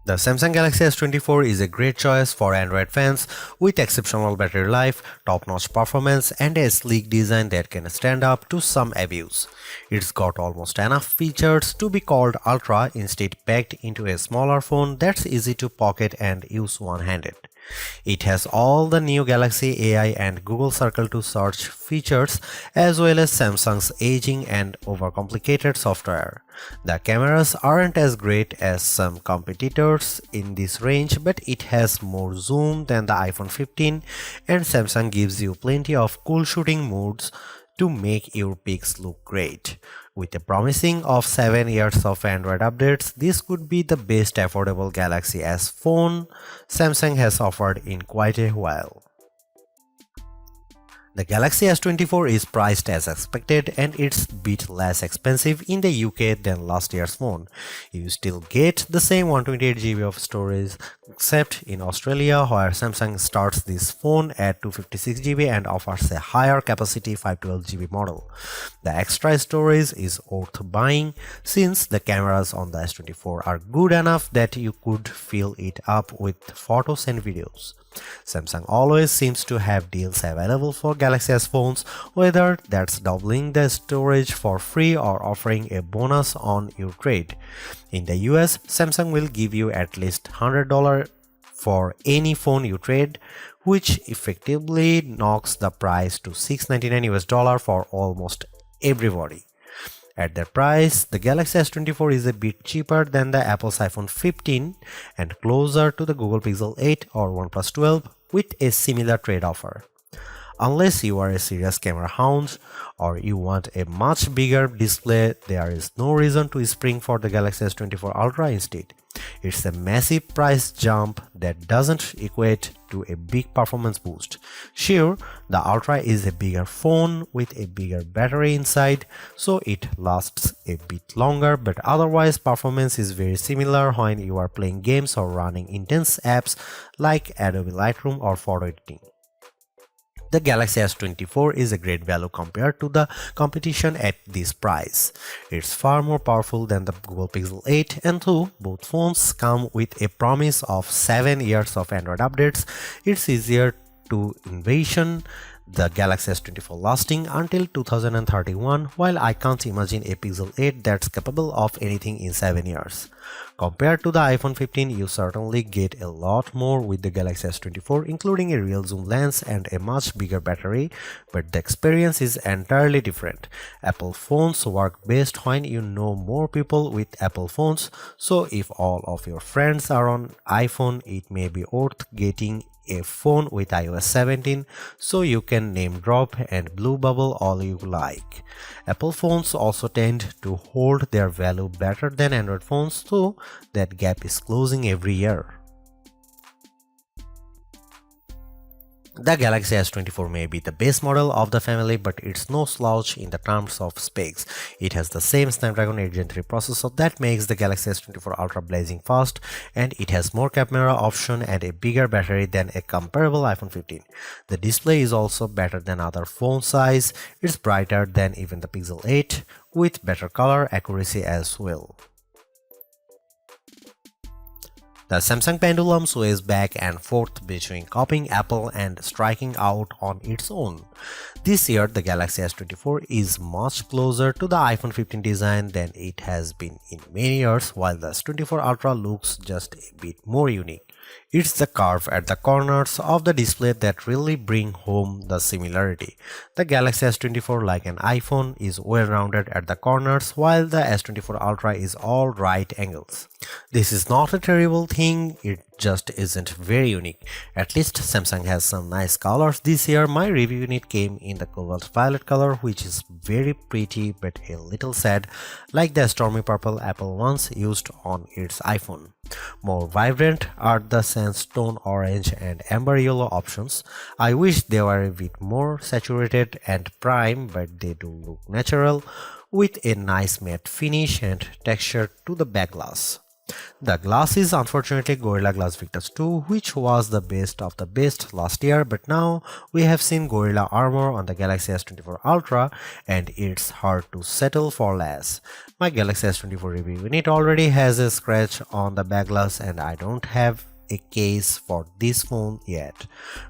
The Samsung Galaxy S24 is a great choice for Android fans with exceptional battery life, top-notch performance, and a sleek design that can stand up to some abuse. It's got almost enough features to be called Ultra, instead packed into a smaller phone that's easy to pocket and use one-handed. It has all the new Galaxy AI and Google Circle to search features, as well as Samsung's aging and overcomplicated software. The cameras aren't as great as some competitors in this range, but it has more zoom than the iPhone 15, and Samsung gives you plenty of cool shooting modes to make your pics look great. With a promising of 7 years of Android updates, this could be the best affordable Galaxy S phone Samsung has offered in quite a while. The Galaxy S24 is priced as expected, and it's a bit less expensive in the UK than last year's phone. You still get the same 128GB of storage, except in Australia, where Samsung starts this phone at 256GB and offers a higher capacity 512GB model. The extra storage is worth buying since the cameras on the S24 are good enough that you could fill it up with photos and videos. Samsung always seems to have deals available for Galaxy S phones, whether that's doubling the storage for free or offering a bonus on your trade. In the US, Samsung will give you at least $100 for any phone you trade, which effectively knocks the price to $699 for almost everybody. At that price, the Galaxy S24 is a bit cheaper than the Apple's iPhone 15 and closer to the Google Pixel 8 or OnePlus 12 with a similar trade offer. Unless you are a serious camera hound or you want a much bigger display, there is no reason to spring for the Galaxy S24 Ultra instead. It's a massive price jump that doesn't equate to a big performance boost. Sure, the Ultra is a bigger phone with a bigger battery inside, so it lasts a bit longer, but otherwise performance is very similar when you are playing games or running intense apps like Adobe Lightroom or photo editing. The Galaxy S24 is a great value compared to the competition at this price. It's far more powerful than the Google Pixel 8, and though both phones come with a promise of 7 years of Android updates, it's easier to envision the Galaxy S24 lasting until 2031, while I can't imagine a Pixel 8 that's capable of anything in 7 years. Compared to the iPhone 15, you certainly get a lot more with the Galaxy S24, including a real zoom lens and a much bigger battery, but the experience is entirely different. Apple phones work best when you know more people with Apple phones, so if all of your friends are on iPhone, it may be worth getting a phone with iOS 17 so you can name drop and blue bubble all you like. Apple phones also tend to hold their value better than Android phones, so that gap is closing every year. The Galaxy S24 may be the best model of the family, but it's no slouch in the terms of specs. It has the same Snapdragon 8 Gen 3 processor that makes the Galaxy S24 Ultra blazing fast, and it has more camera option and a bigger battery than a comparable iPhone 15. The display is also better than other phone size. It's brighter than even the Pixel 8, with better color accuracy as well. The Samsung pendulum sways back and forth between copying Apple and striking out on its own. This year, the Galaxy S24 is much closer to the iPhone 15 design than it has been in many years, while the S24 Ultra looks just a bit more unique. It's the curve at the corners of the display that really bring home the similarity. The Galaxy S24, like an iPhone, is well-rounded at the corners, while the S24 Ultra is all right angles. This is not a terrible thing, it just isn't very unique. At least Samsung has some nice colors this year. My review unit came in the cobalt violet color, which is very pretty but a little sad, like the stormy purple Apple once used on its iPhone. More vibrant are the sandstone orange and amber yellow options. I wish they were a bit more saturated and prime, but they do look natural with a nice matte finish and texture to the back glass. The glass is unfortunately Gorilla Glass Victus 2, which was the best of the best last year, but now we have seen Gorilla Armor on the Galaxy S24 Ultra and it's hard to settle for less. My Galaxy S24 review unit already has a scratch on the back glass and I don't have a case for this phone yet.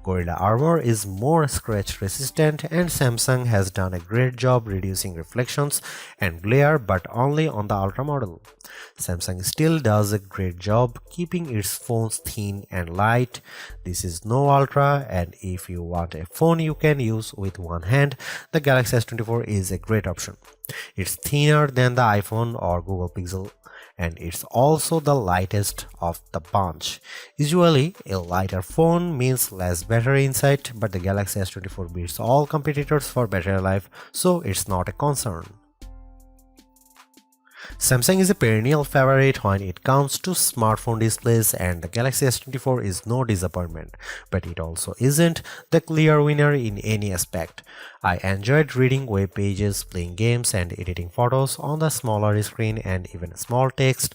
Gorilla Armor is more scratch resistant and Samsung has done a great job reducing reflections and glare, but only on the Ultra model. Samsung still does a great job keeping its phones thin and light. This is no Ultra, and if you want a phone you can use with one hand, the Galaxy S24 is a great option. It's thinner than the iPhone or Google Pixel, and it's also the lightest of the bunch. Usually, a lighter phone means less battery inside, but the Galaxy S24 beats all competitors for battery life, so it's not a concern. Samsung is a perennial favorite when it comes to smartphone displays, and the Galaxy S24 is no disappointment, but it also isn't the clear winner in any aspect. I enjoyed reading web pages, playing games, and editing photos on the smaller screen, and even small text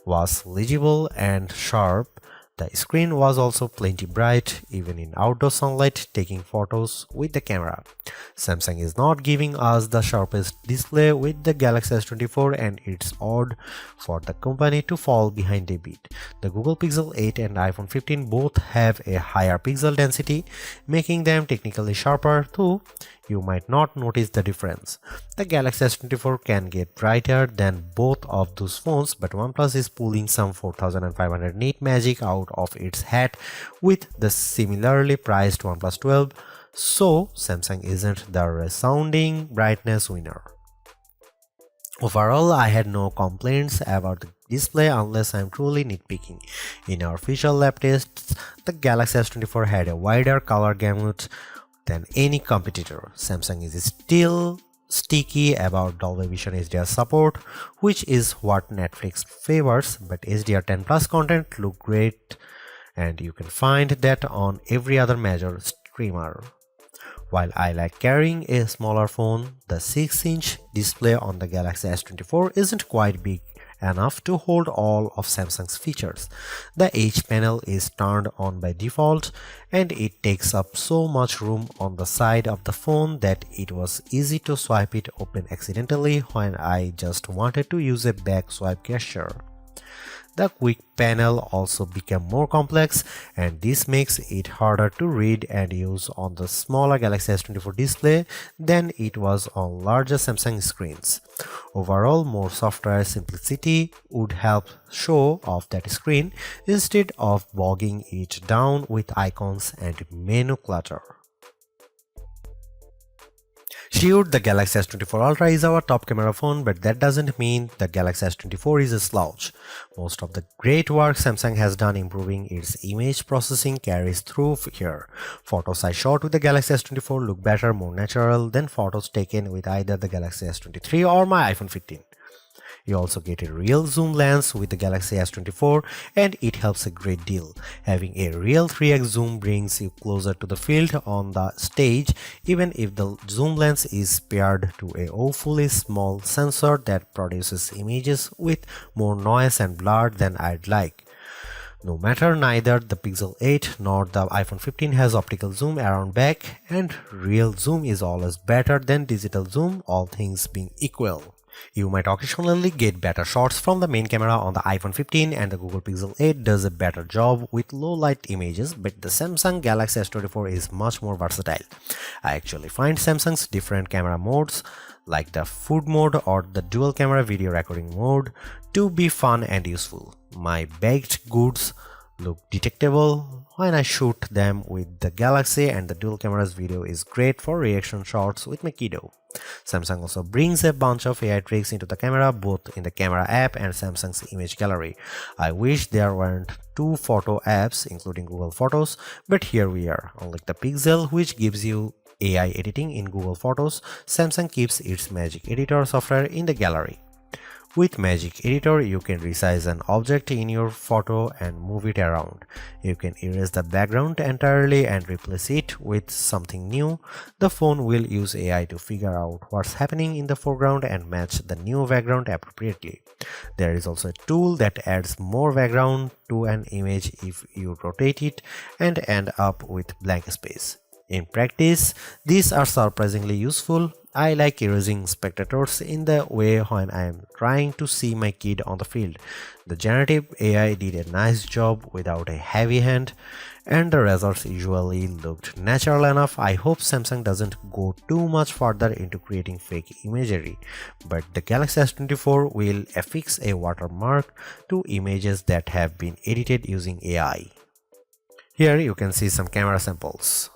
was legible and sharp. The screen was also plenty bright, even in outdoor sunlight, taking photos with the camera. Samsung is not giving us the sharpest display with the Galaxy S24, and it's odd for the company to fall behind a bit. The Google Pixel 8 and iPhone 15 both have a higher pixel density, making them technically sharper, though you might not notice the difference. The Galaxy S24 can get brighter than both of those phones, but OnePlus is pulling some 4500 nit magic out of its hat with the similarly priced OnePlus 12, so Samsung isn't the resounding brightness winner. Overall, I had no complaints about the display unless I'm truly nitpicking. In our official lab tests, the Galaxy S24 had a wider color gamut than any competitor. Samsung is still sticky about Dolby Vision HDR support, which is what Netflix favors, but HDR10 Plus content look great and you can find that on every other major streamer. While I like carrying a smaller phone, the 6-inch display on the Galaxy S24 isn't quite big enough to hold all of Samsung's features. The H panel is turned on by default and it takes up so much room on the side of the phone that it was easy to swipe it open accidentally when I just wanted to use a back swipe gesture. The quick panel also became more complex, and this makes it harder to read and use on the smaller Galaxy S24 display than it was on larger Samsung screens. Overall, more software simplicity would help show off that screen instead of bogging it down with icons and menu clutter. Sure, the Galaxy S24 Ultra is our top camera phone, but that doesn't mean the Galaxy S24 is a slouch. Most of the great work Samsung has done improving its image processing carries through here. Photos I shot with the Galaxy S24 look better, more natural than photos taken with either the Galaxy S23 or my iPhone 15. You also get a real zoom lens with the Galaxy S24 and it helps a great deal. Having a real 3x zoom brings you closer to the field on the stage, even if the zoom lens is paired to a awfully small sensor that produces images with more noise and blur than I'd like. No matter, neither the Pixel 8 nor the iPhone 15 has optical zoom around back, and real zoom is always better than digital zoom, all things being equal. You might occasionally get better shots from the main camera on the iPhone 15, and the Google Pixel 8 does a better job with low light images, but the Samsung Galaxy S24 is much more versatile. I actually find Samsung's different camera modes, like the food mode or the dual camera video recording mode, to be fun and useful. My baked goods look detectable when I shoot them with the Galaxy, and the dual camera's video is great for reaction shots with my kiddo. Samsung also brings a bunch of AI tricks into the camera, both in the camera app and Samsung's image gallery. I wish there weren't two photo apps including Google Photos, but here we are. Unlike the Pixel, which gives you AI editing in Google Photos, Samsung keeps its magic editor software in the gallery. With Magic Editor, you can resize an object in your photo and move it around. You can erase the background entirely and replace it with something new. The phone will use AI to figure out what's happening in the foreground and match the new background appropriately. There is also a tool that adds more background to an image if you rotate it and end up with blank space. In practice, these are surprisingly useful. I like erasing spectators in the way when I am trying to see my kid on the field. The generative AI did a nice job without a heavy hand, and the results usually looked natural enough. I hope Samsung doesn't go too much further into creating fake imagery, but the Galaxy S24 will affix a watermark to images that have been edited using AI. Here you can see some camera samples.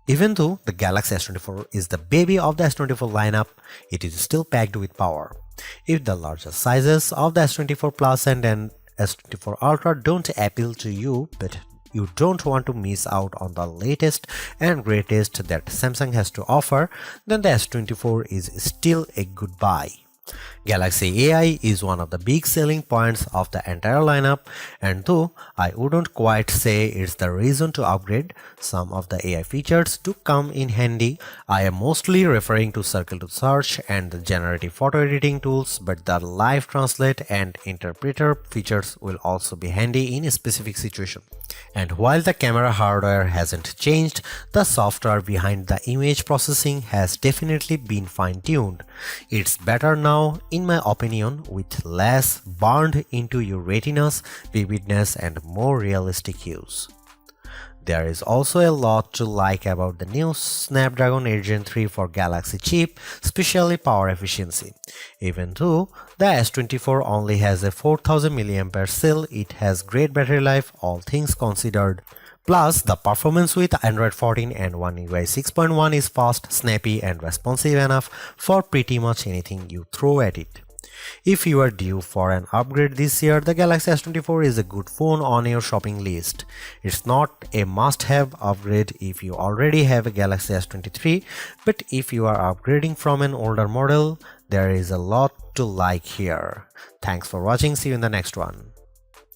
Even though the Galaxy S24 is the baby of the S24 lineup, it is still packed with power. If the larger sizes of the S24 Plus and S24 Ultra don't appeal to you, but you don't want to miss out on the latest and greatest that Samsung has to offer, then the S24 is still a good buy. Galaxy AI is one of the big selling points of the entire lineup, and though I wouldn't quite say it's the reason to upgrade, some of the AI features do come in handy. I am mostly referring to Circle to Search and the generative photo editing tools, but the live translate and interpreter features will also be handy in a specific situation. And while the camera hardware hasn't changed, the software behind the image processing has definitely been fine-tuned. It's better now, in my opinion, with less burned into your retinas, vividness, and more realistic hues. There is also a lot to like about the new Snapdragon 8 Gen 3 for Galaxy chip, especially power efficiency. Even though the S24 only has a 4000 mAh cell, it has great battery life, all things considered. Plus, the performance with Android 14 and One UI 6.1 is fast, snappy, and responsive enough for pretty much anything you throw at it. If you are due for an upgrade this year, the Galaxy S24 is a good phone on your shopping list. It's not a must-have upgrade if you already have a Galaxy S23, but if you are upgrading from an older model, there is a lot to like here. Thanks for watching, see you in the next one.